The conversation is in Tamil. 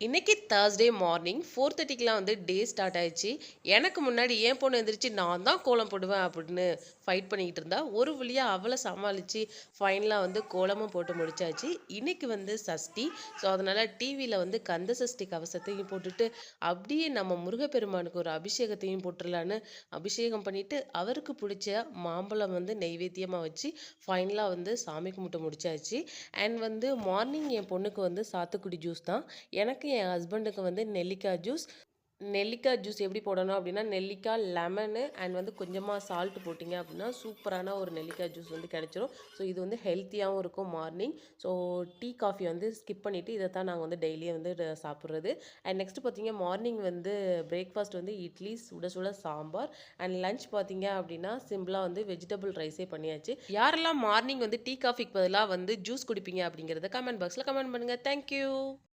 இன்னைக்கு Thursday மார்னிங் 4:30க்குலாம் வந்து டே ஸ்டார்ட் ஆயிடுச்சு. எனக்கு முன்னாடி என் பொண்ணு எந்திரிச்சு நான் தான் கோலம் போடுவேன் அப்படின்னு ஃபைட் பண்ணிக்கிட்டு இருந்தா. ஒரு வழியா அவள சமாளிச்சு ஃபைனலா வந்து கோலமும் போட்டு முடிச்சாச்சு. இன்னைக்கு வந்து சஷ்டி. ஸோ அதனால டிவியில வந்து கந்த சஷ்டி கவசத்தையும் போட்டுட்டு அப்படியே நம்ம முருகப்பெருமானுக்கு ஒரு அபிஷேகத்தையும் போட்டுறலான்னு அபிஷேகம் பண்ணிட்டு அவருக்கு பிடிச்ச மாம்பழம் வந்து நெய்வேத்தியமா வச்சு ஃபைனலா வந்து சாமி கும்பிட்டு முடிச்சாச்சு. அண்ட் வந்து மார்னிங் என் பொண்ணுக்கு வந்து சாத்துக்குடி ஜூஸ் தான். எனக்கு என் ஹஸ்பண்டுக்கு வந்து நெல்லிக்காய் ஜூஸ். நெல்லிக்காய் ஜூஸ் எப்படி போடணும் அப்படின்னா நெல்லிக்காய் லெமனு அண்ட் வந்து கொஞ்சமாக சால்ட் போட்டிங்க அப்படின்னா சூப்பரான ஒரு நெல்லிக்காய் ஜூஸ் வந்து கிடச்சிரும். ஸோ இது வந்து ஹெல்த்தியாகவும் இருக்கும் மார்னிங். ஸோ டீ காஃபி வந்து ஸ்கிப் பண்ணிவிட்டு இதை தான் நாங்கள் வந்து டெய்லியும் வந்து சாப்பிட்றது. அண்ட் நெக்ஸ்ட் பார்த்தீங்க மார்னிங் வந்து பிரேக்ஃபாஸ்ட் வந்து இட்லி சுட சுட சாம்பார். அண்ட் லஞ்ச் பார்த்தீங்க அப்படின்னா சிம்பிளாக வந்து வெஜிடபிள் ரைஸே பண்ணியாச்சு. யாரெல்லாம் மார்னிங் வந்து டீ காஃபிக்கு பதிலாக வந்து ஜூஸ் குடிப்பீங்க அப்படிங்கிறத கமெண்ட் பாக்ஸில் கமெண்ட் பண்ணுங்கள். தேங்க்யூ.